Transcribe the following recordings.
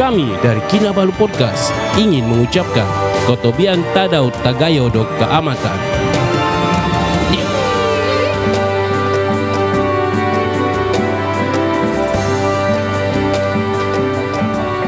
Kami dari Kinabalu Podcast ingin mengucapkan Kotobian Tadau Tagayo Dok Keamatan.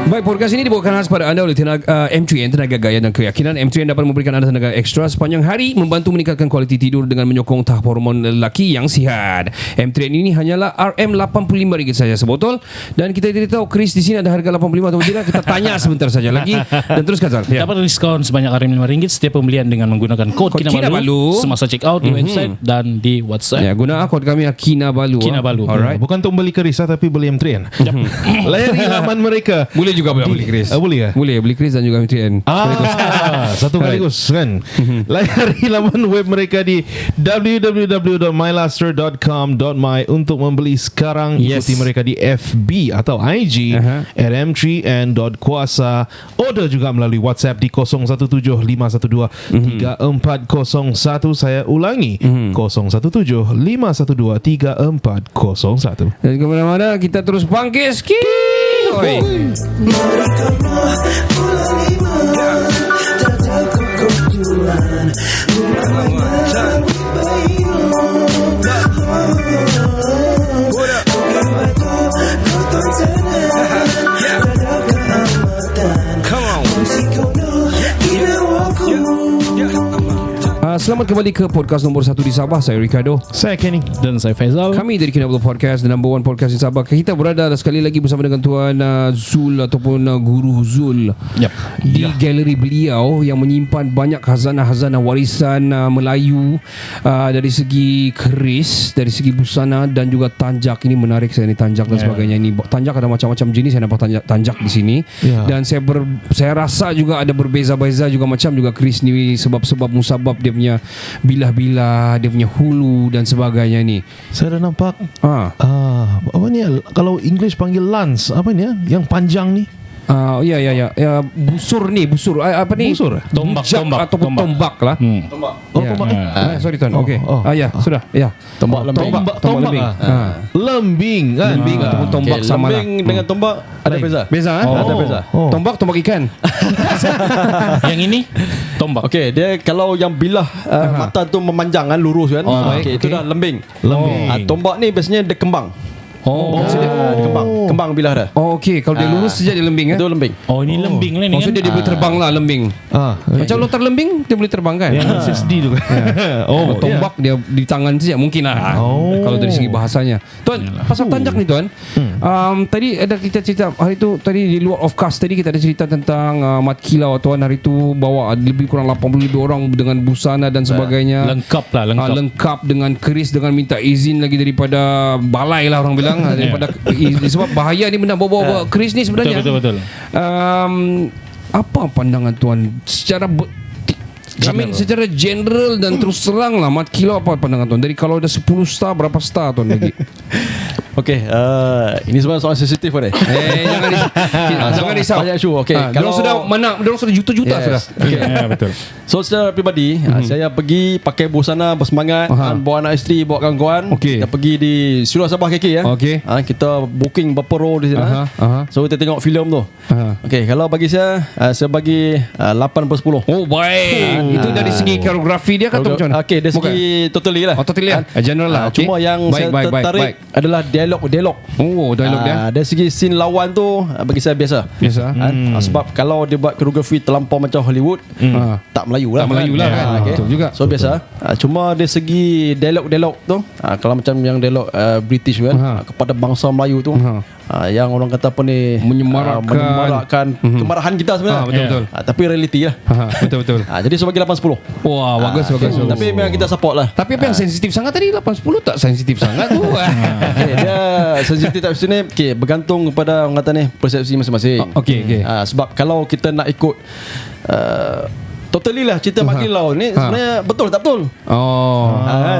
Baik, podcast ini dibawakan khas pada anda oleh M3N, tenaga gaya dan keyakinan. M3N dapat memberikan anda tenaga ekstra sepanjang hari, membantu meningkatkan kualiti tidur dengan menyokong tahap hormon lelaki yang sihat. M3N ini hanyalah RM85 saja sebotol. Dan kita tidak tahu Chris di sini ada harga 85 atau tidak. Kita tanya sebentar saja lagi. Dan teruskan Zal. Dapat diskon sebanyak RM5 setiap pembelian dengan menggunakan kod Kinabalu semasa check out di website dan di WhatsApp. Ya, guna kod kami Kinabalu. Alright. Bukan untuk beli keris tapi beli M3N. Layari laman mereka. Boleh juga beli Chris. Boleh ya? Boleh beli Chris dan juga M3N. Satu sekaligus kan. Layari laman web mereka di www.mylaster.com.my untuk membeli sekarang. Ikuti mereka di FB atau IG at m3n.kuasa. Order juga melalui WhatsApp di 0175123401. Saya ulangi 0175123401. Dan kemana-mana kita terus bangkit. Oi. Selamat kembali ke podcast nombor 1 di Sabah. Saya Ricardo. Saya Kenny. Dan saya Faizal. Kami dari Kinabalu Podcast, the number one podcast di Sabah. Kita berada sekali lagi bersama dengan Tuan Zul ataupun Guru Zul di galeri beliau yang menyimpan banyak khazanah-khazanah warisan Melayu, dari segi keris, dari segi busana dan juga tanjak. Ini menarik saya ni, tanjak dan sebagainya. Ini tanjak ada macam-macam jenis. Saya nampak tanjak di sini. Dan saya rasa juga ada berbeza-beza juga macam juga keris ni, sebab-sebab musabab dia punya bilah-bilah, dia punya hulu dan sebagainya ni. Saya dah nampak apa ni, kalau English panggil lance, apa ni yang panjang ni? Ya, busur ni, apa ni? Busur? Tombak ataupun tombak lah. Tombak. Sorry tuan. Okey. Sudah. Ya. Tombak lembing. Tombak lembing. Lembing kan? Lembing ataupun tombak sama lah. Lembing dengan tombak ada beza. Ada beza. Tombak ikan. Yang ini tombak. Okey, dia kalau yang bilah mata tu memanjang kan, lurus kan. Okey, itu dah lembing. Tombak ni biasanya dia kembang. Dia kembang bilah dah. Okey, kalau dia lurus saja dia lembing. Itu lembing. Oh, ini lembing lah ni kan. Maksudnya dia boleh terbang lah, lembing. Macam lontar lembing dia boleh terbang kan. Yang SSD tu kan. Tombak dia di tangan saja mungkin lah. Kalau dari segi bahasanya. Tuan, pasal tanjak ni tuan. Tadi ada kita cerita hari tu, tadi di luar of cast tadi kita ada cerita tentang Mat Kilau tuan. Hari tu bawa lebih kurang 80 lebih orang dengan busana dan sebagainya. Lengkap lengkap dengan keris, dengan minta izin lagi daripada balai lah orang bilang. Daripada sebab bahaya ni benda bawa keris ni sebenarnya. Betul. Apa pandangan tuan secara secara general dan terus terang lah, Mat Kilau, apa pandangan tuan? Dari kalau ada 10 star, berapa star tuan bagi? Okey, ini sebenarnya soal sensitif kan. Jangan risau. Banyak isu. Okey, kalau dorang sudah juta-juta sudah. Okey. Betul. So secara peribadi, saya pergi pakai busana bersemangat, bawa anak isteri, bawa kawan-kawan. Okey. Kita pergi di Surah Sabah KK ya. Okey. Kita booking berapa row di sana. So kita tengok filem tu. Okey, kalau bagi saya bagi 8/10. Oh baik. Itu dari segi koreografi dia kata macam mana? Okey, dari segi totally lah. Totally lah. General lah. Cuma yang saya tertarik adalah dialog. Oh, dialog dia. Dari segi scene lawan tu bagi saya biasa. Sebab kalau dia buat koreografi terlampau macam Hollywood, tak Melayu lah kan. Betul juga. So biasa. Cuma dari segi dialog tu, kalau macam yang dialog British kan, kepada bangsa Melayu tu, yang orang kata apa ni, menyemarakkan kemarahan kita sebenarnya. Betul. Tapi realiti lah. Betul. Jadi so bagi 8/10. Wah, bagus. Tapi memang kita support lah. Tapi apa yang sensitif sangat tadi 8/10 tak sensitif sangat tu. Dia sensitif tak sini. Bergantung kepada orang kata ni persepsi masing-masing. Okey. Sebab kalau kita nak ikut totally lah cerita Mat Kilau ni sebenarnya betul tak betul?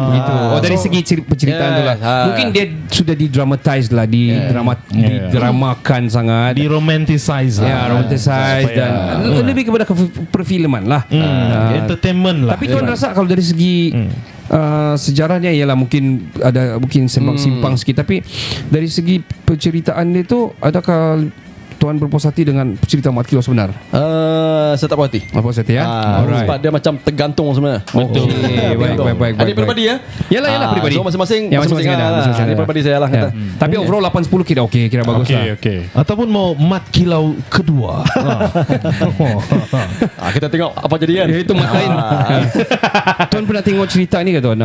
Gitu. Dari segi penceritaan tu lah. Mungkin dia sudah didramatize lah, didramakan sangat, diromanticize lah. Romanticize dan lebih kepada perfilman lah. Entertainment lah. Tapi tuan rasa kalau dari segi sejarahnya ialah mungkin ada sembang simpang sikit, tapi dari segi penceritaan dia tu adakah Tuan berpuas hati dengan cerita Mat Kilo sebenar? Saya tak puas hati. Puas hati ya? Sebab dia macam tergantung sebenarnya. Betul. Baik. Ini peribadi ya. Yalah pribadi. So masing-masing ada. Ini peribadi saya lah kata. Tapi overall 8-10 kira bagus lah. Okey. Ataupun mau mat kilau kedua. Kita tengok apa jadi kan. Itu mat lain. Tuan pernah tengok cerita ni ke Tuan?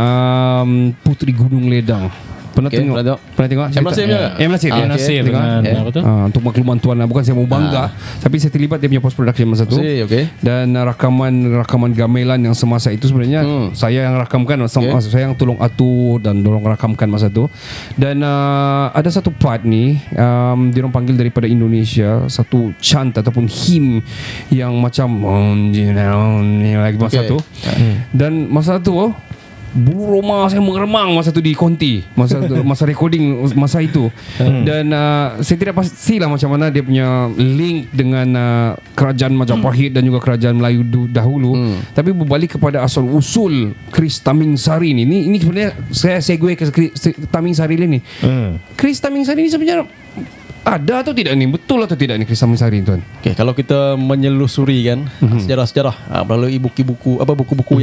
Puteri Gunung Ledang. Pernah tengok? Pernah tengok? Nasir punya ke? Nasir. Nasir dengan apa tu? Untuk makluman Tuan lah. Bukan saya mau bangga, tapi saya terlibat dia punya post production masa tu. Dan rakaman gamelan yang semasa itu sebenarnya saya yang rakamkan, saya yang tolong atur dan tolong rakamkan masa tu. Dan ada satu part ni, diorang panggil daripada Indonesia satu chant ataupun hymn yang macam masa tu. Dan masa tu bulu roma saya mengeremang masa tu di Konti, masa recording masa itu. Dan saya tidak pastilah macam mana dia punya link dengan kerajaan Majapahit dan juga kerajaan Melayu dahulu. Tapi berbalik kepada asal usul Chris Tamingsari ni. Ini sebenarnya saya segue ke Tamingsari ni. Chris Tamingsari ni sebenarnya ada atau tidak ni? Betul atau tidak ni Chris Tamingsari Tuan? Okay, kalau kita menyelusuri kan sejarah-sejarah melalui buku-buku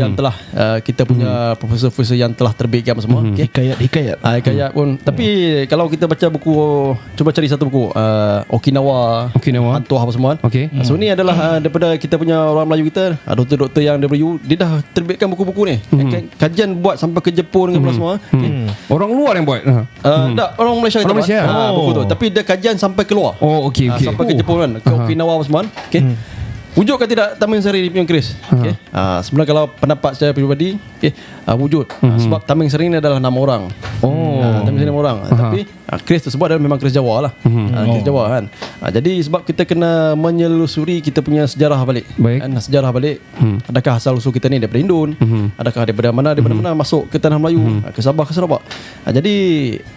yang telah kita punya profesor-profesor yang telah terbitkan semua, hikayat pun. Tapi kalau kita baca buku, cuba cari satu buku Okinawa Hantu apa semua. So ni adalah daripada kita punya orang Melayu kita, doktor-doktor yang daripada dia dah terbitkan buku-buku ni. Kajian buat sampai ke Jepun dengan semua. Orang luar yang buat? Tak, orang Malaysia kita buat buku tu. Tapi dia kajian sampai keluar. Sampai ke Jepun kan, ke Okinawa semua. Wujud ke tidak Tamingsari punya Chris? Sebenarnya kalau pendapat saya peribadi, wujud. Sebab Tamingsari ni adalah nama orang. Tamingsari nama orang. Tapi Chris tersebut adalah memang Chris Jawa lah. Chris Jawa kan. Jadi sebab kita kena menyelusuri kita punya sejarah balik. Sejarah balik. Adakah asal usul kita ni daripada Indon? Adakah daripada mana masuk ke tanah Melayu, ke Sabah, ke Sarawak? Jadi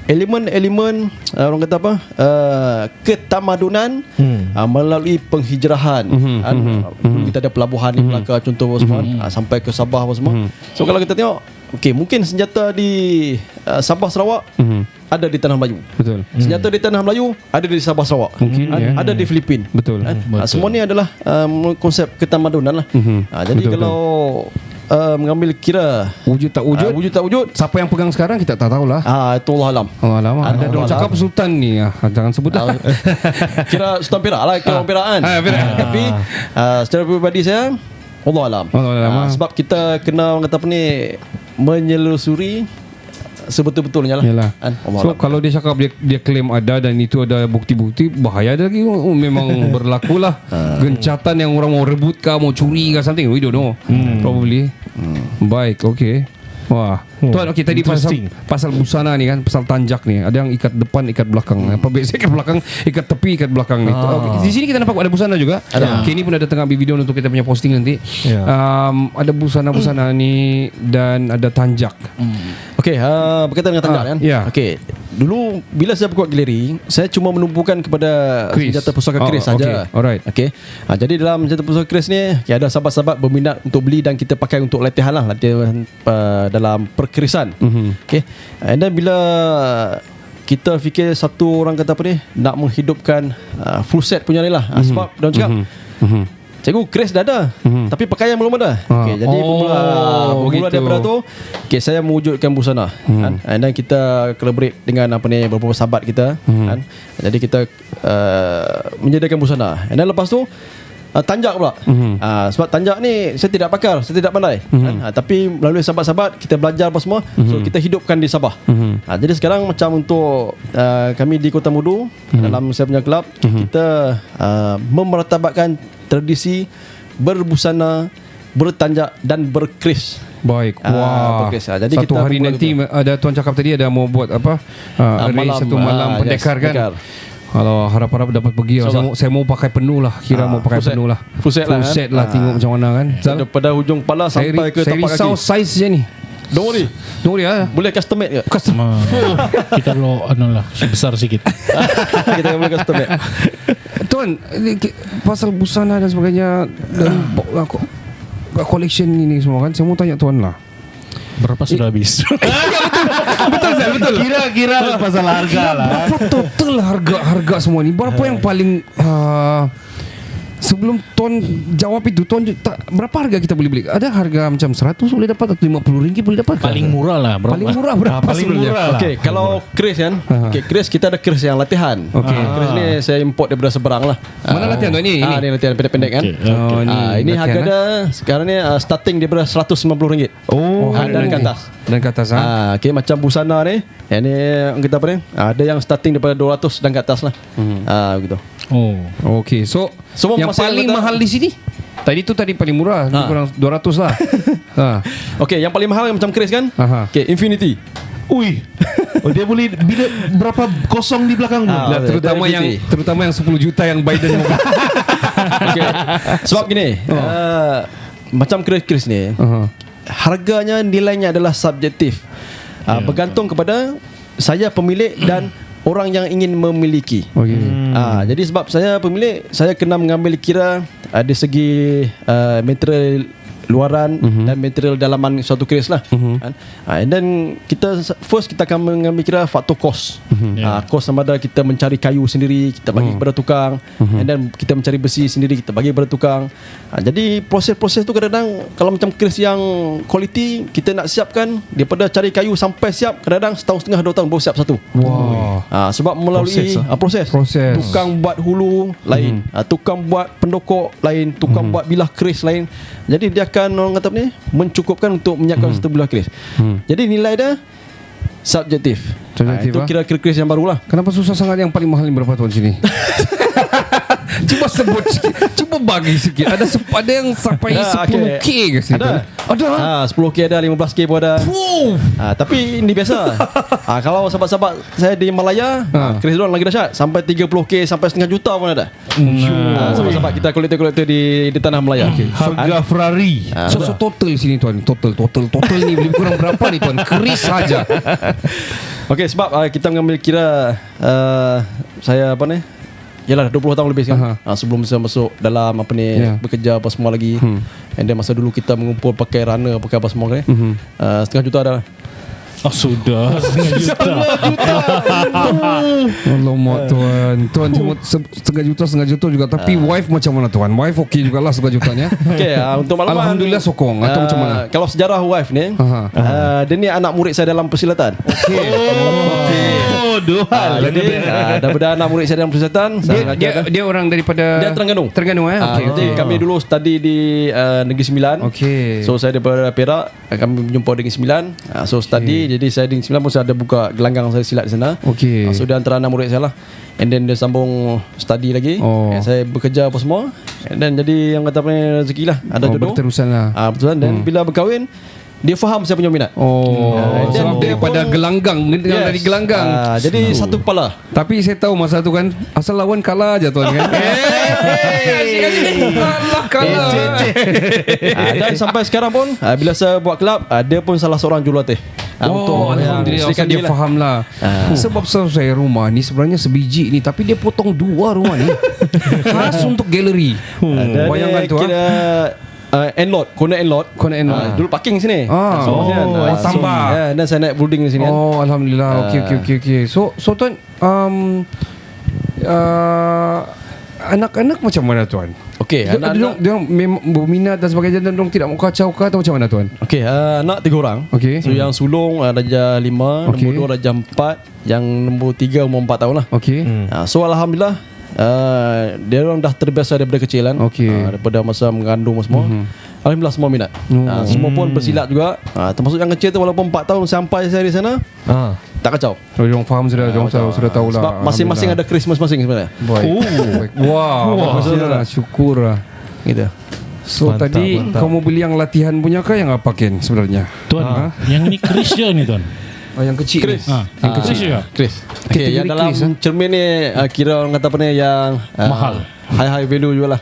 elemen-elemen orang kata apa? Ketamadunan melalui penghijrahan. Dulu kita ada pelabuhan di Melaka contoh semua, sampai ke Sabah apa semua. So kalau kita tengok, mungkin senjata di Sabah Sarawak ada di tanah Melayu. Betul. Senjata di tanah Melayu ada di Sabah Sarawak. Mungkin ada di Filipin. Betul. Semua ni adalah konsep ketamadunan lah. Jadi kalau mengambil kira wujud tak wujud, siapa yang pegang sekarang kita tak tahulah. Itu Allah Alam. Ada orang cakap Sultan ni, jangan sebut dah. Kira Sultan Perak lah, kira orang Perak kan. Tapi secara pribadi saya Allah Alam. Sebab kita kena orang kata apa ni, menyelusuri sebetul-betulnya lah. So kalau dia cakap dia claim ada dan itu ada bukti-bukti, bahaya ada lagi. Memang berlaku lah gencatan yang orang mau rebut kah, mau curi kah, something, we don't know. Probably. Baik, okay. Wah, Tuan, tadi pasal busana ni kan, pasal tanjak ni, ada yang ikat depan, ikat belakang. Apa biasa ikat belakang, ikat tepi, ikat belakang ni. Di sini kita nampak ada busana juga. Ini pun ada tengah video untuk kita punya posting nanti. Ada busana-busana ni dan ada tanjak. Berkaitan dengan tanjak kan. Dulu bila saya buat galeri, saya cuma menumpukan kepada senjata pusaka Chris saja. Jadi dalam senjata pusaka Chris ni, ada sahabat-sahabat berminat untuk beli dan kita pakai untuk latihan dalam perkrisan. Dan bila kita fikir satu orang kata apa ni, nak menghidupkan full set punya ni lah. Sebab dia cakap cikgu, Chris dah ada, tapi pakaian belum ada. Jadi bermula daripada tu, saya mewujudkan busana. Dan kita collaborate dengan beberapa sahabat kita. Jadi kita menyediakan busana. Dan lepas tu tanjak pula. Sebab tanjak ni saya tidak pakar, saya tidak pandai. Tapi melalui sahabat-sahabat kita belajar apa semua. So kita hidupkan di Sabah. Jadi sekarang macam untuk kami di Kota Mudu, dalam saya punya kelab, kita memertabatkan tradisi berbusana, bertanjak dan berkris. Baik. Wah. Jadi satu kita hari nanti ada Tuan cakap tadi ada mau buat apa? Satu malam pendekar kan. Kalau harap-harap dapat pergi, saya mau pakai penuh lah. Mau pakai penuh lah. Full set lah, tengok macam mana kan. Daripada hujung kepala sampai ke tapak kaki. Saya risau size je ni. Don't worry. Boleh custom made ke? Kita lo besar sikit. Kita boleh custom made. Tuan, pasal busana dan sebagainya dan collection ini semua kan, saya mau tanya Tuan lah. Berapa sudah habis? Betul. Kira-kira pasal harga lah. Berapa total harga semua ni? Berapa yang paling sebelum Tuan jawab itu, Tuan berapa harga kita boleh beli? Ada harga macam 100 boleh dapat atau RM50 boleh dapat? Paling murah lah. Berapa? Paling murah berapa? Paling murah lah. Okey, kalau Chris kan, Chris kita ada Chris yang latihan. Chris ni saya import daripada seberang lah. Mana latihan tu ni? Ni latihan pendek-pendek kan. Ini harga dia sekarang ni starting daripada RM150. Dan ke atas. Dan ke atas okey, macam busana ni, yang ni kita apa ni? Ada yang starting daripada 200 dan ke atas lah. Begitu. Okey, so yang masih paling mahal di sini? Tadi paling murah, kurang 200 lah. Okey, yang paling mahal yang macam Chris kan? Okey, Infinity. Ui. Dia boleh bila berapa kosong di belakang tu? Terutama yang 10 juta yang Biden mau. Okay. Sebab gini, macam Chris ni, harganya nilainya adalah subjektif. Bergantung kepada saya pemilik dan orang yang ingin memiliki. Jadi sebab saya pemilik, saya kena mengambil kira dari segi material luaran dan material dalaman suatu keris lah. And then kita akan mengambil kira faktor kos. Kos sama ada kita mencari kayu sendiri, kita bagi kepada tukang, and then kita mencari besi sendiri, kita bagi kepada tukang. Jadi proses-proses tu kadang-kadang kalau macam keris yang quality, kita nak siapkan daripada cari kayu sampai siap kadang-kadang 1.5-2 tahun baru siap satu. Sebab melalui proses. Tukang buat hulu lain, tukang buat pendokok lain, tukang buat bilah keris lain. Jadi dia akan orang kata ni mencukupkan untuk menyiapkan satu bilah keris. Jadi nilai dia subjektif. Itu kira keris yang baru lah. Kenapa susah sangat yang paling mahal ni berapa tuan sini? Cuba sebut sikit. Cuba bagi sikit. Ada yang sampai 10K ke sini? Ada 10K ada, 15K pun ada. Tapi ini biasa. Kalau sahabat-sahabat saya di Malaya, keris diorang lagi dahsyat. Sampai 30K, sampai setengah juta pun ada. Sahabat-sahabat kita kolektor-kolektor di tanah Malaya. Harga Ferrari. So total sini tuan. Total ni lebih kurang berapa ni tuan? Keris saja. Okey, sebab kita mengambil kira saya apa ni? Yalah 20 tahun lebih sekarang. Sebelum saya masuk dalam apa ni bekerja apa semua lagi. And then masa dulu kita mengumpul pakai runner, pakai apa semua ni. Setengah juta ada. Sudah setengah juta. Alamak tuan cuma setengah juta juga. Tapi wife macam mana tuan? Wife okey jugalah setengah jutanya. Okey, untuk makluman, alhamdulillah sokong atau macam mana? Kalau sejarah wife ni, dia ni anak murid saya dalam persilatan. Dua hal. Jadi daripada anak murid saya dalam persilatan, dia orang daripada dia Terengganu. Okey. Kami dulu study di Negeri Sembilan. So saya daripada Perak, kami berjumpa Negeri Sembilan. So study. Jadi saya di Negeri Sembilan pun saya ada buka gelanggang saya silat di sana. So dia antara anak murid saya lah. And then dia sambung study lagi. Saya bekerja apa semua. And then jadi yang kata apa rezeki lah, ada jodoh. Berterusan lah. Berterusan. Dan bila berkahwin, dia faham saya punya minat. Sebab daripada gelanggang dari gelanggang. Jadi satu kepala. Tapi saya tahu masa tu kan, asal lawan kalah aja tuan kan. Kalah. Dan sampai sekarang pun bila saya buat kelab, dia pun salah seorang jurulatih. Alhamdulillah dia faham lah. Sebab saya rumah ni sebenarnya sebiji ni, tapi dia potong 2 rumah ni khas untuk galeri. Bayangkan tu Enlot, corner Enlot. Dulu parking sini. Tambah. Dan saya naik building di sini. Alhamdulillah. Okey. So tuan, anak-anak macam mana tuan? Okey, anak-anak dia memang berminat dan sebagainya, dan dia tidak mau kacau ke atau macam mana tuan? Okey, anak 3 orang. So yang sulung Raja 5, nombor 2 Raja 4, yang nombor 3 umur 4 tahun lah. So alhamdulillah, dia orang dah terbiasa daripada kecil kan. Daripada masa mengandung semua. Alhamdulillah semua minat. Semua pun bersilat juga. Termasuk yang kecil tu, walaupun 4 tahun sampai saya di sana, tak kacau. Orang faham sudah, orang sudah tahu lah. Sebab masing-masing ada Christmas masing sebenarnya. Wow. Syukur lah. Gitu. So mantap, tadi kamu beli yang latihan punya kah, yang apa Ken sebenarnya? Tuan, yang ini Chris je ni tuan. Yang kecil. Chris. Yang kecil juga. Chris. Yang dalam cermin ni kira orang kata apa ni, yang mahal, high value juga lah.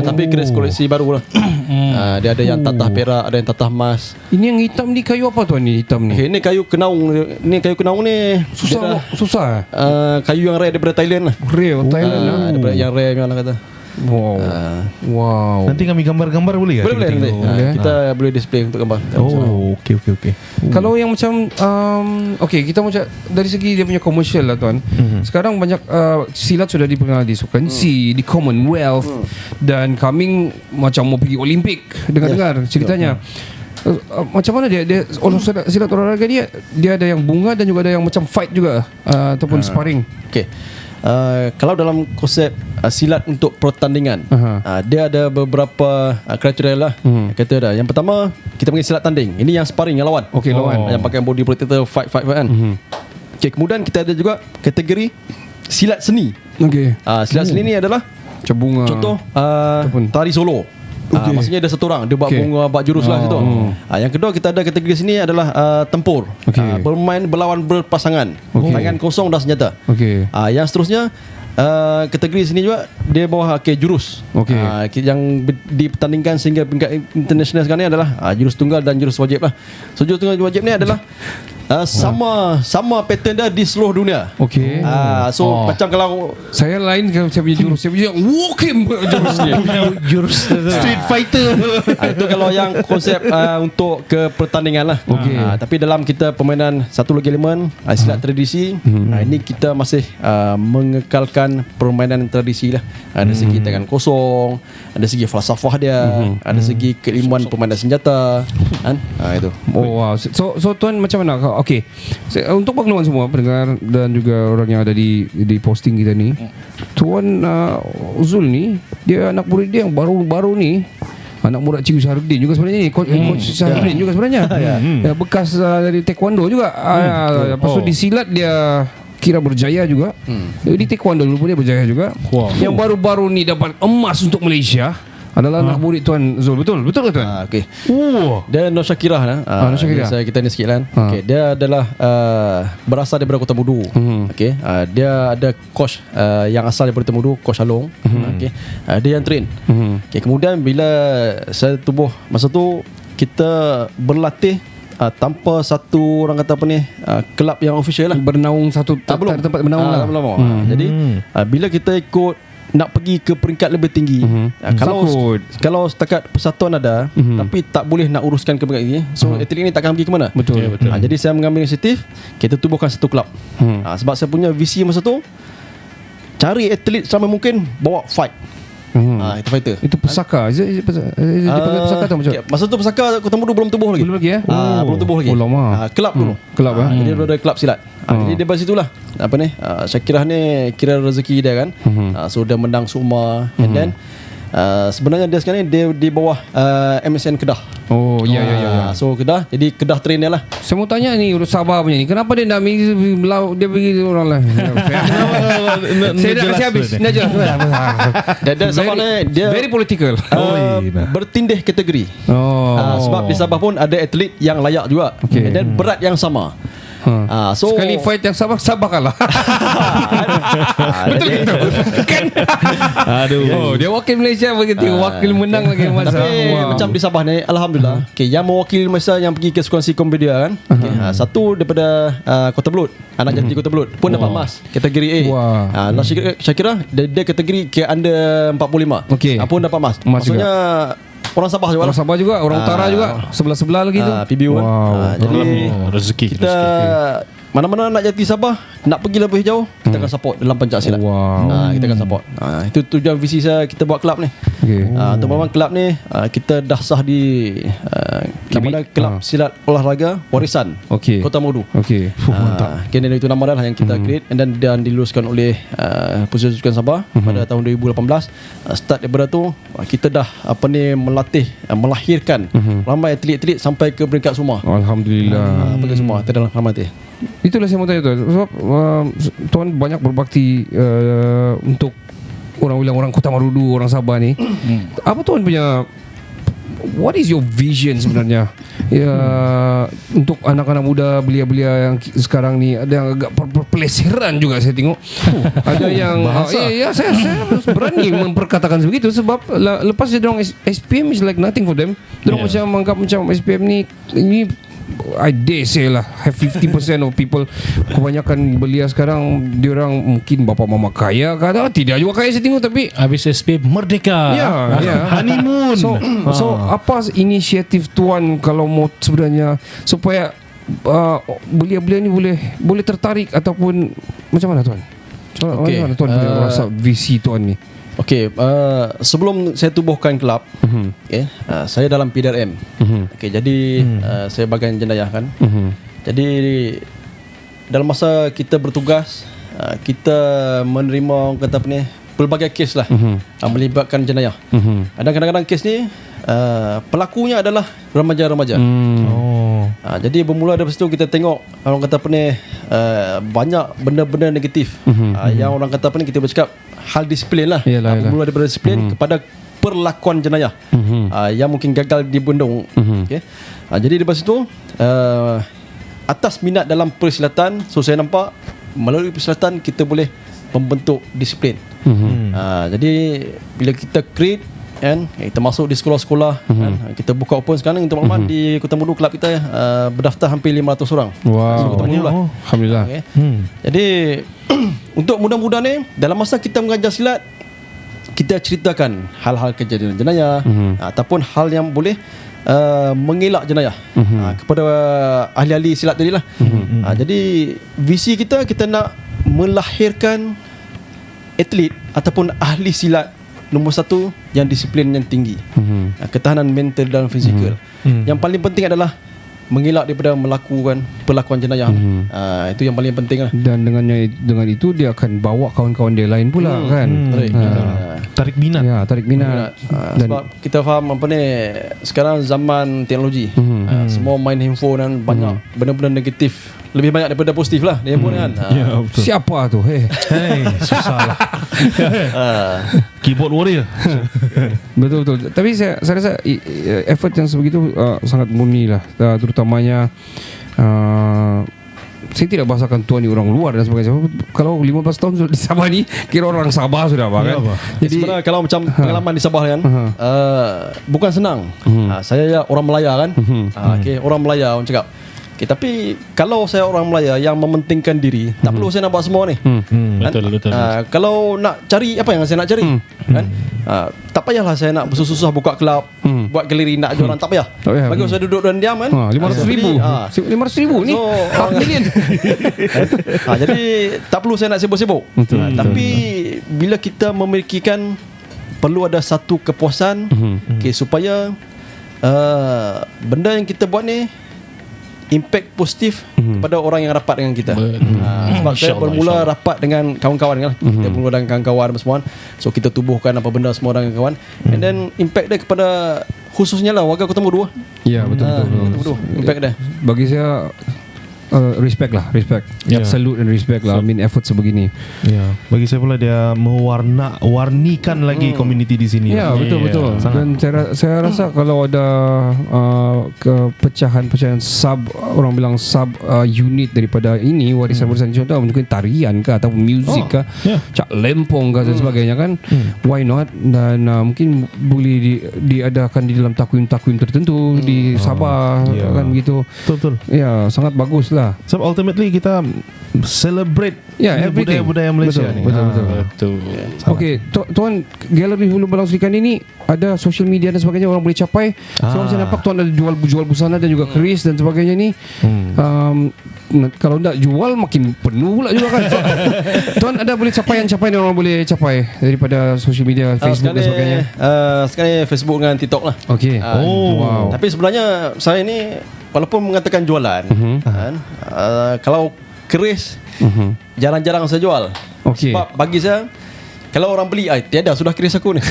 Tapi Chris koleksi baru lah. Dia ada yang tatah perak, ada yang tatah emas. Ini yang hitam ni kayu apa tuan ni hitam ni? Ini kayu kenaung. Ni kayu kenaung ni susah. Kayu yang rare daripada Thailand lah. Rare Thailand lah. Daripada yang rare memang lah kata. Wow. Nanti kami gambar-gambar boleh ya? Boleh nanti. Kita boleh display untuk gambar. Okey. Kalau yang macam kita macam dari segi dia punya komersial lah tuan. Sekarang banyak silat sudah dipengaruhi di Sukan C, di Commonwealth dan coming macam mau pergi Olimpik. Dengar-dengar ceritanya. Macam mana dia silat olahraga dia ada yang bunga dan juga ada yang macam fight juga ataupun sparring. Okey. Kalau dalam konsep silat untuk pertandingan, dia ada beberapa kriteria lah. Kata dah. Yang pertama, kita panggil silat tanding. Ini yang sparring, yang lawan. Okey, lawan. Yang pakai body protector, fight kan. Okey, kemudian kita ada juga kategori silat seni. Okey. Silat seni ni adalah macam bunga. contoh tari solo. Maksudnya ada satu orang dia buat bunga, buat jurus lah situ. Yang kedua kita ada kategori sini adalah tempur. Bermain berlawan berpasangan. Tangan kosong dan senjata. Yang seterusnya kategori sini juga dia bawah jurus. Yang dipertandingkan sehingga peringkat international sekarang ni adalah jurus tunggal dan jurus wajib lah. So jurus tunggal dan wajib ni adalah sama pattern dia di seluruh dunia. Macam kalau saya lain kalau saya punya jurus, saya punya walking jurus dia. Jurus Street Fighter. Itu kalau yang konsep untuk ke pertandingan lah. Tapi dalam kita permainan satu lagi elemen silat tradisi, ini kita masih mengekalkan permainan tradisi lah. Ada segi tangan kosong, ada segi falsafah dia, ada segi keilmuan permainan senjata kan. Itu. So tuan macam mana? Okey. Untuk pengeluaran semua pendengar dan juga orang yang ada di posting kita ni, tuan Zul ni dia anak murid dia yang baru ni, anak murid Cikgu Syahrudin juga sebenarnya ni, Coach Syahrudin juga sebenarnya. Bekas dari taekwondo juga. Lepas tu di silat dia kira berjaya juga. Di taekwondo dulu pun dia berjaya juga. Yang baru-baru ni dapat emas untuk Malaysia adalah anak murid Tuan Zul. Betul ke Tuan? Okey. Dia Nur Syakirah lah. Nur Syakirah. Kita ni sikit kan. Dia adalah berasal daripada Kota Mudu. Okey. Dia ada coach yang asal daripada Kota Mudu, Coach Along. Okey. Dia yang train. Okey, kemudian bila saya tubuh masa tu kita berlatih tanpa satu orang kata apa ni kelab yang official lah. Bernaung satu tempat bernaung lah. Jadi bila kita ikut nak pergi ke peringkat lebih tinggi, kalau setakat persatuan ada, tapi tak boleh nak uruskan ke peringkat tinggi, so atlet ni takkan pergi ke mana. Betul. Jadi saya mengambil inisiatif, kita tubuhkan satu kelab. Sebab saya punya visi masa tu cari atlet selama mungkin bawa fight. Itu fighter. Itu pesaka. Dipanggil pesaka atau macam? Masa tu pesaka Kota Mudu belum tubuh lagi. Belum tubuh lagi. Lama. Kelab dulu. Jadi dia ada kelab silat. Jadi dia dari situlah Syakirah ni kira rezeki dia kan. So dia menang semua. And then sebenarnya dia sekarang ni dia di bawah MSN Kedah. So Kedah, jadi Kedah train dia lah. Saya mau tanya ni urus Sabah punya ni, kenapa dia nak dia pergi orang lain? Saya dah kasi habis. Dan Sabah ni dia very political. bertindih kategori. Sebab di Sabah pun ada atlet yang layak juga. Dan berat yang sama. So sekali fight yang Sabah kalah. Betul kan? Dia wakil Malaysia begitu, wakil menang lagi masa. Tapi macam di Sabah ni alhamdulillah, yang mewakili Malaysia yang pergi ke Sukan C Kompedia kan. Satu daripada Kota Belud, anak jati Kota Belud pun dapat emas kategori A. Syakirah dia kategori ke under 45. Pun dapat emas. Maksudnya orang Sabah juga. Orang Sabah juga, orang utara juga, sebelah-sebelah lagi tu. PBU kan. Jadi rezeki kita mana-mana nak jadi Sabah, nak pergi lebih jauh, kita akan support dalam pencak silat. Kita akan support. Itu tujuan visi saya kita buat kelab ni. Untuk memang kelab ni kita dah sah di nama kelab silat olahraga warisan Kota Mudu. Mantap. Kena itu nama dah yang kita create dan diluluskan oleh Pusat Sukan Sabah pada tahun 2018. Start daripada tu kita dah melahirkan ramai atlet-atlet sampai ke peringkat semua. Alhamdulillah. Peringkat semua kita dalam ramai. Itulah saya mau tanya tuan. Sebab tuan banyak berbakti untuk orang Kota Marudu, orang Sabah ni. Apa tuan punya, what is your vision sebenarnya untuk anak-anak muda belia-belia yang sekarang ni? Ada yang agak perpeleseran juga saya tengok. Ada yang saya berani memperkatakan begitu sebab lepas dia orang SPM is like nothing for them. Dia orang macam menganggap macam SPM ni I dare say lah, have 50% of people, kebanyakan belia sekarang diorang mungkin bapa mama kaya ke, tidak juga kaya saya tengok, tapi habis SP merdeka. Honeymoon. So apa inisiatif tuan kalau mau sebenarnya supaya belia-belia ni boleh tertarik ataupun macam mana tuan? Macam mana tuan boleh rasa visi tuan ni? Okey, sebelum saya tubuhkan kelab, saya dalam PDRM. Okey, jadi saya bagian jenayah kan. Jadi dalam masa kita bertugas, kita menerima kata apa ni, pelbagai kes lah melibatkan jenayah. Ada kadang-kadang kes ni pelakunya adalah remaja-remaja. Jadi bermula dari situ kita tengok orang kata apa ni, banyak benda-benda negatif. Yang orang kata apa ni, kita bercakap hal disiplin lah. Bermula daripada disiplin kepada perlakuan jenayah yang mungkin gagal dibendung. Jadi daripada situ atas minat dalam persilatan, so saya nampak melalui persilatan kita boleh membentuk disiplin. Jadi bila kita create kan, kita masuk di sekolah-sekolah kan, kita buka open sekarang untuk makluman di Kota Mudu, kelab kita berdaftar hampir 500 orang. Wow, lah. Alhamdulillah. Jadi untuk mudah-mudahan ni dalam masa kita mengajar silat, kita ceritakan hal-hal kejadian jenayah ataupun hal yang boleh mengelak jenayah kepada ahli-ahli silat tadi lah. Jadi visi kita nak melahirkan atlet ataupun ahli silat nombor satu yang disiplin yang tinggi, ketahanan mental dan fizikal. Yang paling penting adalah mengelak daripada melakukan perlakuan jenayah. Itu yang paling penting lah. Dan dengan itu dia akan bawa kawan-kawan dia lain pula kan. Tarik minat. Ya, tarik minat. Sebab kita faham apa ni, sekarang zaman teknologi, semua main handphone dan banyak benda-benda negatif, lebih banyak daripada positif lah di handphone kan. Betul. Siapa tu? Susah lah. Keyboard warrior. Betul. Tapi saya rasa effort yang sebegitu sangat murni lah, terutamanya saya tidak bahasakan tuan ni orang luar dan sebagainya. Kalau 15 tahun sudah di Sabah ni, kira orang Sabah sudah kan. Jadi sebenarnya kalau macam pengalaman di Sabah kan, bukan senang. Saya orang Melaya kan. Orang Melaya orang cakap. Tapi kalau saya orang Melaya yang mementingkan diri, tak perlu saya nak buat semua ni. Betul. Kalau nak cari apa yang saya nak cari, kan? Tak payahlah saya nak bersusah buka kelab, buat galeri nak jualan, tak payah. Bagi saya duduk dan diam kan. 500,000 ni half million. Jadi tak perlu saya nak sibuk-sibuk. Tapi bila kita memilikikan, perlu ada satu kepuasan supaya benda yang kita buat ni impact positif kepada orang yang rapat dengan kita. Sebab saya bermula rapat dengan kawan-kawan kan. Kita bermula dengan kawan-kawan semua. So kita tubuhkan apa benda semua dengan kawan. And then impact dia kepada khususnya lah warga Kota Mudu. Ya, betul. Impact dia. Bagi saya respect. Salute and respect lah. I mean effort sebegini. Bagi saya pula dia mewarnikan lagi community di sini. Ya, betul. Dan saya rasa kalau ada pecahan sub, orang bilang sub unit daripada ini warisan-warisan, contoh mungkin tarian ke ataupun muzik ke, cak lempong ke dan sebagainya kan. Why not? Dan mungkin boleh diadakan di dalam takwim-takwim tertentu di Sabah kan begitu. Betul. Ya, sangat bagus lah. So ultimately kita celebrate budaya-budaya Malaysia ni. Betul. Okey, tuan, galeri Hulu Balang Serikandi ini ada social media dan sebagainya, orang boleh capai. So saya nampak tuan ada jual busana dan juga keris dan sebagainya ni. Kalau tak jual makin penuh pula juga kan. So, tuan ada boleh capaian yang orang boleh capai daripada social media, Facebook dan sebagainya? Sekarang Facebook dengan TikTok lah. Okey. Wow. Tapi sebenarnya saya ni walaupun mengatakan jualan, kan, kalau keris jarang-jarang saya jual. Sebab bagi saya, kalau orang beli, tiada sudah keris aku ni.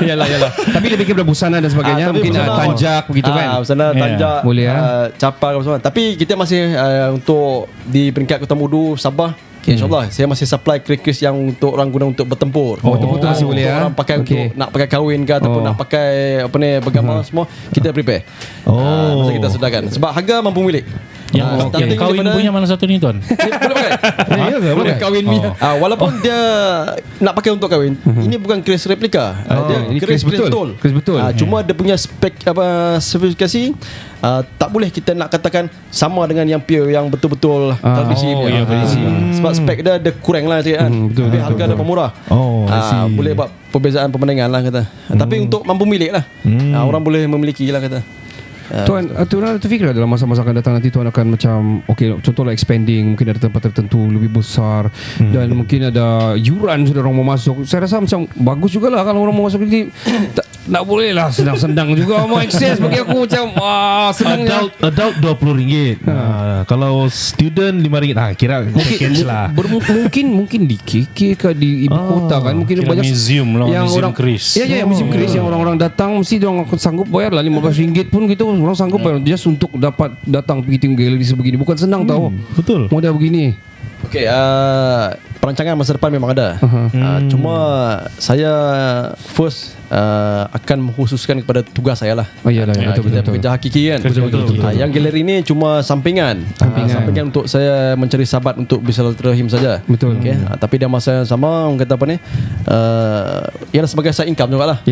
Yalah. Tapi lebih kepada busana dan sebagainya, mungkin tanjak begitu kan. Busana, tanjak, boleh capar apa semua. Tapi kita masih untuk di peringkat Kota Mudu, Sabah, InsyaAllah saya masih supply keris yang untuk orang guna untuk bertempur. Betul-betul masih boleh ya. Orang pakai untuk nak pakai kahwin ke ataupun nak pakai apa ni, bergambar semua, kita prepare. Masa kita sedarkan. Sebab harga mampu milik. Yang kawin punya mana satu ni tuan? Boleh pakai. Boleh kawin punya. Walaupun dia nak pakai untuk kawin, ini bukan keris replika. Dia ini keris betul. Keris betul. Cuma dia punya spesifikasi tak boleh kita nak katakan sama dengan yang pure, yang betul-betul tradisi. Sebab spek dia kurang lah sikit kan. Tapi harga dia murah. Boleh buat perbezaan pemandangan lah kata. Tapi untuk mampu milik lah, orang boleh memiliki lah kata. Tuan ada terfikir dalam masa-masa akan datang nanti tuan akan macam contohlah expanding, mungkin ada tempat tertentu lebih besar dan mungkin ada yuran sudah orang mau masuk. Saya rasa macam bagus jugalah kalau orang mau masuk ini. Tak boleh lah sedang-sedang juga mau akses bagi aku macam senangnya. Adult RM20. Kalau student RM5. Kira package lah. Mungkin di KK ke di ibu kota kan, mungkin banyak museum lah, yang museum orang keris. Ya museum keris yang orang-orang datang mesti dia orang sanggup bayar lah RM15 pun gitu. Orang sanggup bayar just untuk dapat datang pergi tengok galeri sebegini. Bukan senang tahu. Betul. Model begini. Okey, perancangan masa depan memang ada. Cuma saya first akan mengkhususkan kepada tugas saya lah. Kita pekerja hakiki kan. Betul. Yang galeri ni cuma sampingan. Sampingan untuk saya mencari sahabat untuk bersilaturahim saja. Betul. Okay. Tapi dalam masa yang sama orang kata apa ni, ialah sebagai side income jugalah.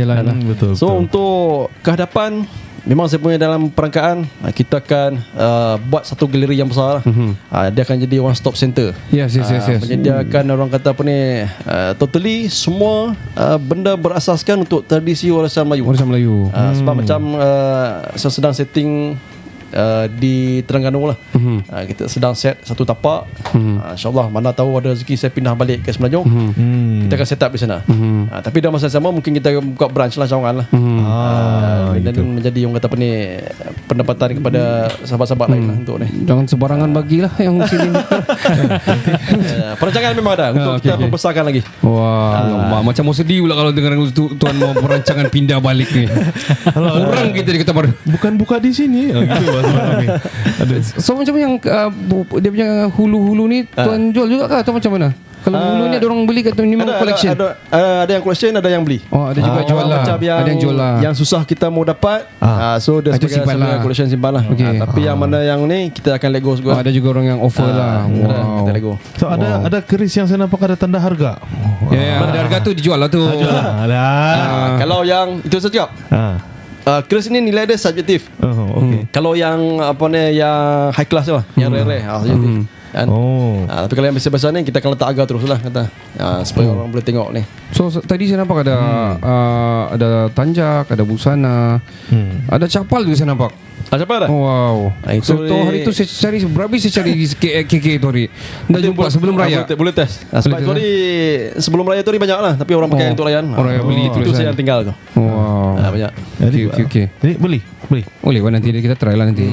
Betul. So untuk kehadapan memang saya punya dalam perangkaan kita akan buat satu galeri yang besar lah. Dia akan jadi one stop center. Yes. Menyediakan orang kata apa ni, totally semua benda berasaskan untuk tradisi warisan Melayu. Sebab macam saya sedang setting di Terengganu lah. Kita sedang set satu tapak. InsyaAllah mana tahu ada rezeki saya pindah balik ke Semenanjung, kita akan set up di sana. Tapi dalam masa sama mungkin kita buka branch lah cawangan lah. Dan menjadi yang kata apa ni, pendapatan kepada sahabat-sahabat lain lah untuk ni. Jangan sebarangan bagilah yang sini. Perancangan memang ada untuk kita membesarkan lagi. Wah, macam mau sedih pula kalau dengar tuan mau perancangan pindah balik ni. Kurang kita di Kota Baru. Bukan buka di sini. So macam yang dia punya hulu-hulu ni tuan jual juga kah atau macam mana? Kalau hulu ni ada orang beli atau memang collection? Ada yang collection, ada yang beli. Ada juga jual lah. Ada yang jual lah. Yang susah kita mau dapat, so dia sebagai collection simpan lah. Tapi yang mana yang ni kita akan let go juga. Ada juga orang yang offer lah. Kita let go. So ada keris yang saya nampak ada tanda harga. Ada harga tu dijual lah tu. Kalau yang itu saya cakap, keris ni nilai dia subjektif. Kalau yang apa ni, yang high class lah, yang rare subjektif. Tapi kalau yang biasa-biasa ni kita akan letak harga terus lah kata, supaya orang boleh tengok ni. So tadi saya nampak ada tanjak, ada busana, ada capal juga saya nampak. Siapa dah? Wow. So hari tu saya cari berapa saya cari di KK tu hari. Dah jumpa sebelum raya. Boleh test. Sebab tu hari sebelum raya tu hari banyak lah, tapi orang pakai untuk rayaan. Orang yang beli itu saya yang tinggal tu. Wow. Banyak. Okay. Jadi beli. Boleh nanti kita try lah nanti.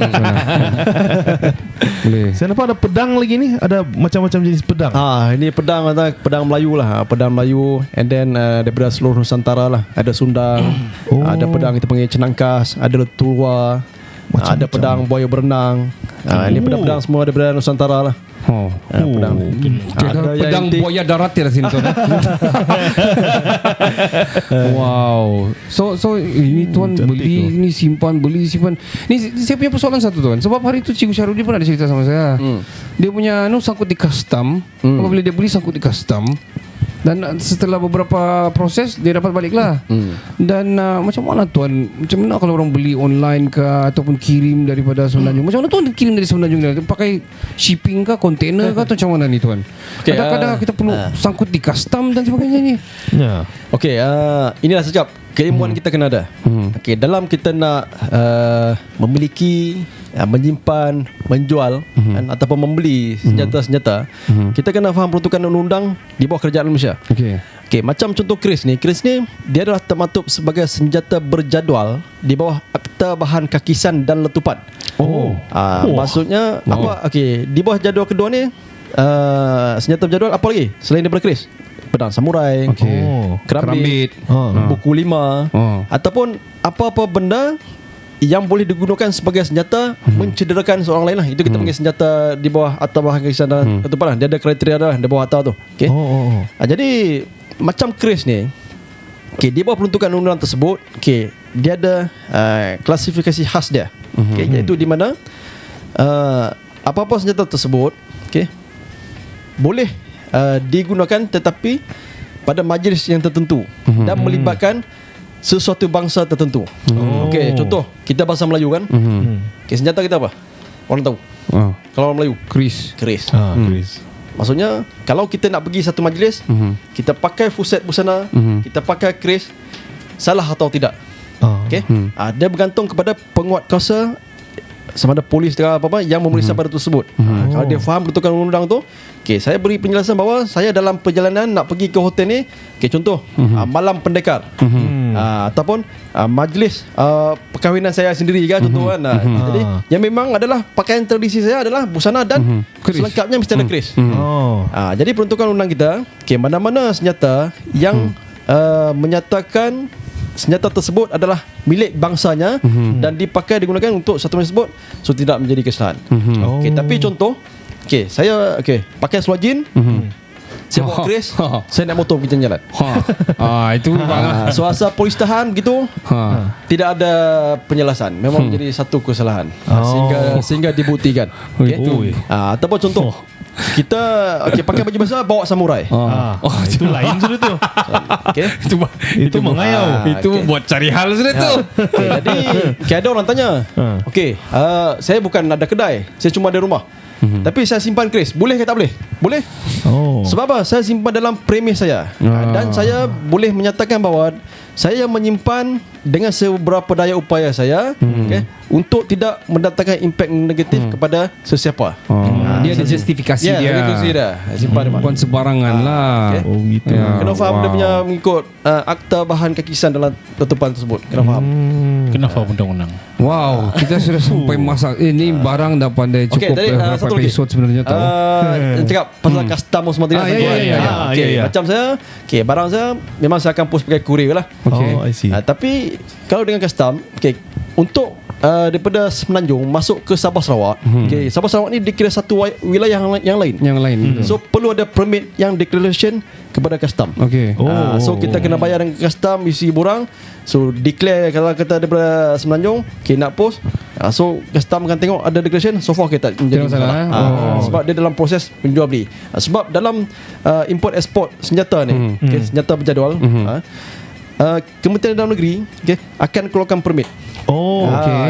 Boleh. Saya nampak ada pedang lagi ni. Ada macam-macam jenis pedang. Ini pedang Melayu lah. Pedang Melayu. And then daripada seluruh Nusantara lah. Ada Sundang, ada pedang kita panggil Cenangkas, ada Letua, ada pedang buaya berenang. Ini pedang-pedang semua daripada Nusantara lah. Pedang. Pedang buaya darat ya sini tuan. Wow. So ini tuan beli, ini simpan. Ni saya punya persoalan satu tuan. Sebab hari tu Cikgu Syarudi pun ada cerita sama saya. Dia punya sangkut di custom. Apabila dia beli sangkut di custom, dan setelah beberapa proses dia dapat balik lah. Dan macam mana tuan, macam mana kalau orang beli online ke ataupun kirim daripada Semenanjung, macam mana tuan kirim dari Semenanjung ni? Pakai shipping ke, kontainer ke atau macam mana ni tuan? Kadang-kadang kita perlu sangkut di custom dan sebagainya ni. Inilah sekejap keilmuan kita kena ada. Dalam kita nak memiliki, menyimpan, menjual ataupun membeli senjata-senjata, kita kena faham peruntukan undang-undang di bawah kerajaan Malaysia. Macam contoh keris ni dia adalah termaktub sebagai senjata berjadual di bawah Akta Bahan Kakisan dan Letupan. Maksudnya apa? Di bawah jadual kedua ni, senjata berjadual apa lagi selain daripada keris? Pedang samurai, kerambit, buku 5, ataupun apa-apa benda yang boleh digunakan sebagai senjata mencederakan seorang lain lah. Itu kita panggil senjata di bawah Akta Bahan Kakisan dan Letupan lah. Dia ada kriteria dah di bawah akta tu. Jadi macam keris ni, di bawah peruntukan undang-undang tersebut, dia ada klasifikasi khas dia. Iaitu di mana apa-apa senjata tersebut, okey, boleh digunakan tetapi pada majlis yang tertentu dan melibatkan sesuatu bangsa tertentu. Okey, contoh kita bahasa Melayu kan. Okey, senjata kita apa? Orang tahu. Kalau orang Melayu, keris. Keris. Maksudnya kalau kita nak pergi satu majlis, kita pakai fuset busana, kita pakai keris, salah atau tidak? Okey. Dia bergantung kepada penguatkuasa sama ada polis atau apa-apa yang memeriksa pada tersebut. Kalau dia faham peruntukan undang-undang tu, okey, saya beri penjelasan bahawa saya dalam perjalanan nak pergi ke hotel ni, okey, contoh malam pendekar, ataupun majlis perkahwinan saya sendiri kan, contoh kan. Jadi yang memang adalah pakaian tradisi saya adalah busana dan selengkapnya mesti ada keris. Jadi peruntukan undang kita, okey, mana-mana senjata yang menyatakan senjata tersebut adalah milik bangsanya dan digunakan untuk satu tersebut, so tidak menjadi kesalahan. Okey, tapi contoh, okey, saya pakai seluar jin, saya bawa keris, saya naik motor pergi jalan. Itu so asal polis tahan begitu, tidak ada penjelasan, memang menjadi satu kesalahan sehingga dibuktikan. Okey. Ataupun contoh, kita pakai baju basah bawa samurai. Itu lain sudah tu. Okay. Itu mengayau. Itu buat cari hal sudah tu. Jadi ada orang tanya, saya bukan ada kedai, saya cuma ada rumah, tapi saya simpan keris, boleh ke tak boleh? Boleh. Sebab apa? Saya simpan dalam premis saya, dan saya boleh menyatakan bahawa saya menyimpan dengan seberapa daya upaya saya, untuk tidak mendatangkan impak negatif kepada sesiapa. Dia ada justifikasi dia. Simpan bukan sebarangan lah. Gitu. Kena faham dia punya mengikut akta bahan kakisan dalam letupan tersebut. Kena faham. Kena faham undang-undang. Wow, kita sudah sampai masa ini barang dah pandai cukup berapa episod sebenarnya tahu. Cakap pasal custom semua tadi. Macam saya, barang saya memang saya akan post pakai courier lah. I see. Tapi kalau dengan custom, untuk daripada Semenanjung masuk ke Sabah Sarawak, Sabah Sarawak ni dikira satu wilayah yang lain. So perlu ada permit yang declaration kepada custom. So kita kena bayar dengan custom, isi borang. So declare kalau kata daripada Semenanjung, nak post, so custom akan tengok ada declaration, so far kita menjadi masalah. Sebab dia dalam proses penjual beli. Sebab dalam import export senjata ni, senjata berjadual, Kementerian Dalam Negeri akan keluarkan permit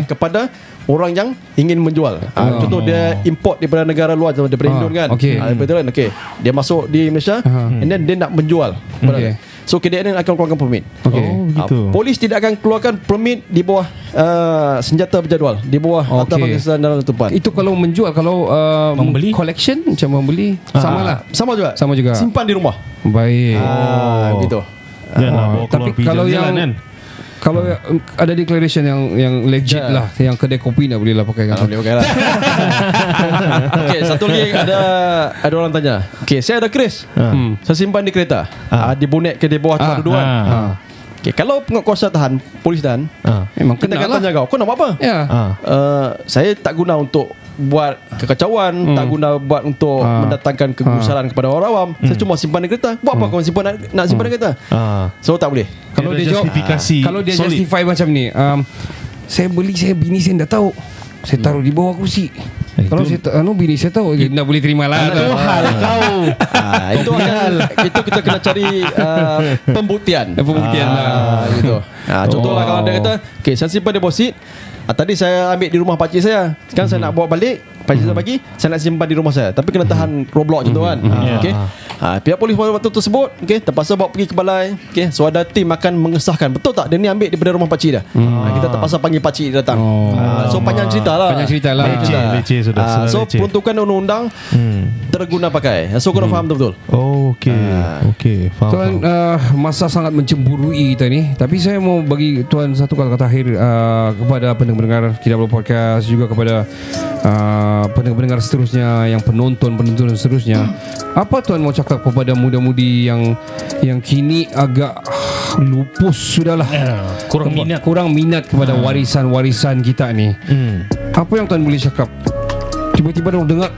kepada orang yang ingin menjual. Contoh dia import daripada negara luar, daripada Indon kan, betul kan? Dia masuk di Malaysia, and then dia nak menjual. So KDN akan keluarkan permit. Polis tidak akan keluarkan permit di bawah senjata berjadual, di bawah Akta Bangkitan dalam letupan. Itu kalau menjual, kalau membeli collection macam membeli sama juga. Simpan di rumah. Baik. Begitu. Tapi kalau yang kalau ada declaration yang legit lah, yang kedai kopi nak boleh lah pakai kan. Boleh pakai lah. Satu lagi ada orang tanya. Saya ada keris. Saya simpan di kereta. Di bonet ke di bawah tempat dudukan. Kalau penguatkuasa tahan, polis tahan, memang kita akan tanya kau nak buat apa? Saya tak guna untuk buat kekacauan, tak guna buat untuk mendatangkan kegusaran kepada orang awam. Saya cuma simpan di kereta. Buat apa kau nak simpan di kereta? So tak boleh. Kalau dia justifikasi, kalau dia justify macam ni, saya beli, saya bini saya tak tahu, saya taruh di bawah kursi. Kalau saya bini saya tahu, dia nak boleh terima lah. Itu hal kau. Itu kita kena cari pembuktian. Gitu. Contohlah kalau dia kata, saya simpan deposit, tadi saya ambil di rumah pakcik saya, sekarang saya nak bawa balik, pakcik saya bagi, saya nak simpan di rumah saya, tapi kena tahan roadblock contoh kan. Pihak polis pada waktu tersebut terpaksa bawa pergi ke balai. So ada tim akan mengesahkan, betul tak dia ni ambil daripada rumah pakcik dah. Kita terpaksa panggil pakcik datang. So panjang cerita lah. Leceh sudah. So peruntukan undang-undang terguna pakai. So kena faham betul-betul. Okey, faham. Tuan, masa sangat mencemburui kita ni, tapi saya mau bagi Tuan satu kata akhir kepada pendengar Kinabalu Podcast, juga kepada pendengar seterusnya, yang penonton seterusnya. Apa Tuan mau cakap kepada muda-mudi yang kini agak lupus sudahlah, kurang minat kepada warisan-warisan kita ni? Apa yang Tuan boleh cakap tiba-tiba orang dengar,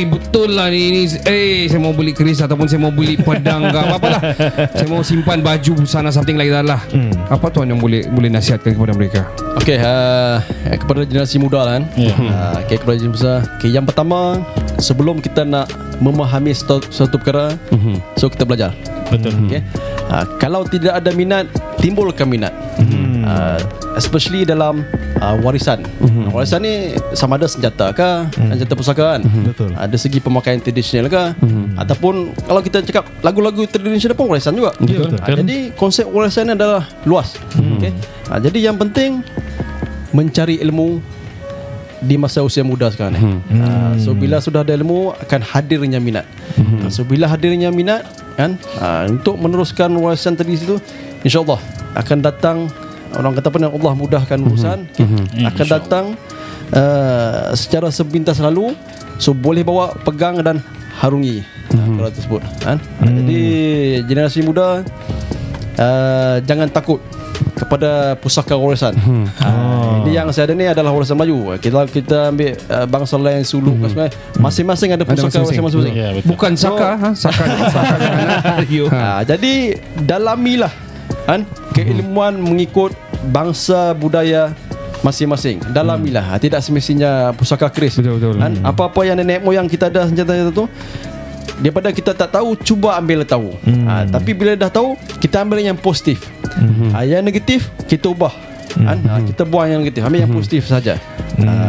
betul lah ni, saya mau beli keris ataupun saya mau beli pedang ke apa lah, saya mau simpan baju busana something like that lah. Apa tuan yang boleh nasihatkan kepada mereka? Okey, kepada generasi muda lah kan. Kepada generasi besar. Yang pertama, sebelum kita nak memahami suatu perkara, so kita belajar. Betul. Okay. Kalau tidak ada minat, timbulkan minat. Especially dalam warisan. Warisan ni sama ada senjata ke, senjata pusaka kan. Betul. Ada segi pemakaian tradisional ke, ataupun kalau kita cakap lagu-lagu tradisional pun warisan juga. Betul. Jadi konsep warisan adalah luas. Okay. Jadi yang penting mencari ilmu di masa usia muda sekarang ni. So bila sudah ada ilmu, akan hadirnya minat. So bila hadirnya minat kan, untuk meneruskan warisan tradisi itu, insya-Allah akan datang, orang kata apa, Allah mudahkan urusan, akan datang secara sepintas lalu. So boleh bawa, pegang dan harungi kalau tersebut kan. Jadi generasi muda, jangan takut kepada pusaka warisan. Ini yang saya ada ni adalah warisan Melayu. Kita ambil bangsa lain, Suluk, masing-masing ada pusaka warisan masing-masing. Bukan saka, jadi dalamilah kan keilmuan mengikut bangsa budaya masing-masing. Dalamilah. Tidak semestinya pusaka keris. Betul. Kan? Apa-apa yang nenek moyang kita ada senjata-senjata tu, daripada kita tak tahu, cuba ambil tahu. Tapi bila dah tahu, kita ambil yang positif. Yang negatif kita ubah. Kita buang yang negatif, ambil yang positif saja.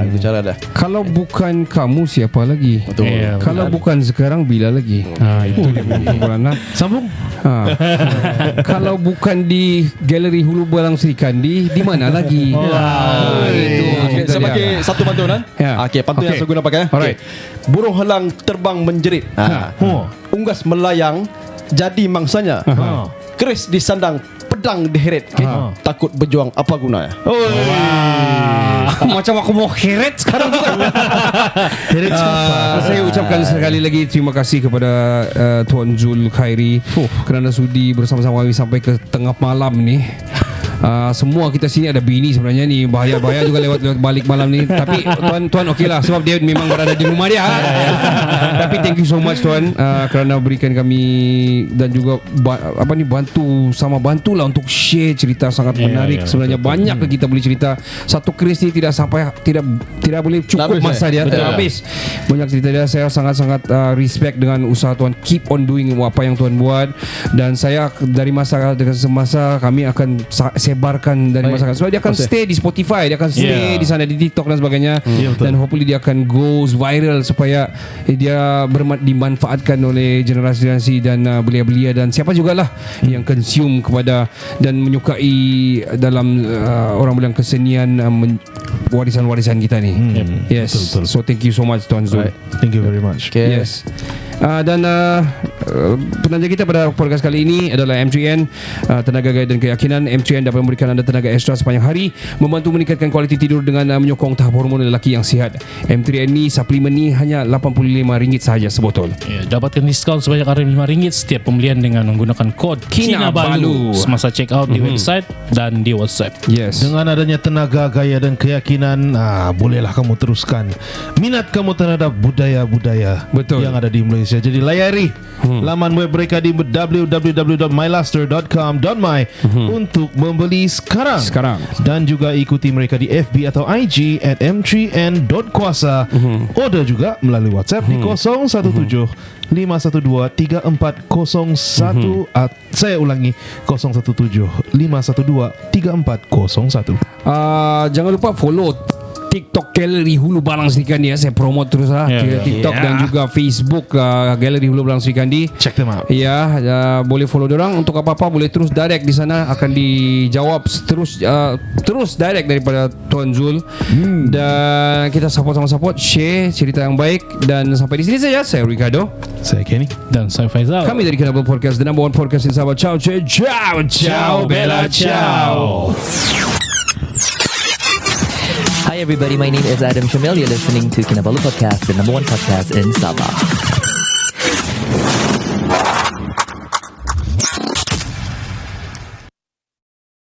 Itu cara dah. Kalau bukan kamu, siapa lagi? Betul. Kalau bukan sekarang, bila lagi? Itu dia perbualan. Sambung. Kalau bukan di Galeri Hulu Balang Sri Kandi, di mana lagi? Itu. Saya pakai satu pantun kan? Okey, pantun yang saya guna pakai. Okay. Burung helang terbang menjerit. Unggas melayang jadi mangsanya. Keris disandang, pedang diheret. Takut berjuang, apa gunanya? Macam aku mau heret sekarang juga. Saya ucapkan sekali lagi terima kasih kepada Tuan Zul Khairi kerana sudi bersama-sama kami sampai ke tengah malam ni. Semua kita sini ada bini sebenarnya ni, bahaya juga lewat balik malam ni. Tapi tuan okey lah, sebab dia memang berada di rumah dia. Tapi thank you so much tuan, kerana berikan kami dan juga bantulah untuk share cerita sangat menarik. Sebenarnya banyak kita boleh cerita. Satu keris ni tidak boleh cukup masa dia, habis. Banyak cerita dia. Saya sangat-sangat respect dengan usaha tuan, keep on doing apa yang tuan buat. Dan saya dari masa ke semasa kami akan sebarkan dari masyarakat. Sebab dia akan stay di Spotify, dia akan stay di sana, di TikTok dan sebagainya. Dan hopefully dia akan goes viral supaya dia dimanfaatkan oleh generasi-generasi dan belia-belia dan siapa jugalah yang consume kepada dan menyukai dalam orang bilang kesenian warisan-warisan kita ni. Yes. Betul. So thank you so much Tuan Zul. Thank you very much. Yes. Dan penaja kita pada podcast kali ini adalah M3N, tenaga gaya dan keyakinan. M3N dapat memberikan anda tenaga ekstra sepanjang hari, membantu meningkatkan kualiti tidur dengan menyokong tahap hormon lelaki yang sihat. M3N ni, suplemen ni hanya RM85 sahaja sebotol. Dapatkan diskaun sebanyak RM5 setiap pembelian dengan menggunakan kod KINABALU semasa check out di website dan di WhatsApp. Yes. Dengan adanya tenaga gaya dan keyakinan, bolehlah kamu teruskan minat kamu terhadap budaya-budaya yang ada di Malaysia. Jadi layari laman web mereka di www.myluster.com.my untuk membeli sekarang. Dan juga ikuti mereka di FB atau IG @m3n.kuasa. Order juga melalui WhatsApp di 017 512 3401. Saya ulangi, 017 512 3401. Jangan lupa follow TikTok Galeri Hulu Balang Sri Kandi. Saya promote terus TikTok dan juga Facebook Galeri Hulu Balang Sri Kandi. Check them out. Boleh follow dorang. Untuk apa-apa boleh terus direct di sana, akan dijawab terus direct daripada Tuan Zul. Dan kita sama-sama support, share cerita yang baik. Dan sampai di sini saja. Saya Ricardo, saya Kenny, dan saya Faizal. Kami dari Kinabalu Podcast, the number one podcast in Sabah. Ciao, Bella, ciao. Hi everybody, my name is Adam Shamil. You're listening to Kinabalu Podcast, the number one podcast in Sabah.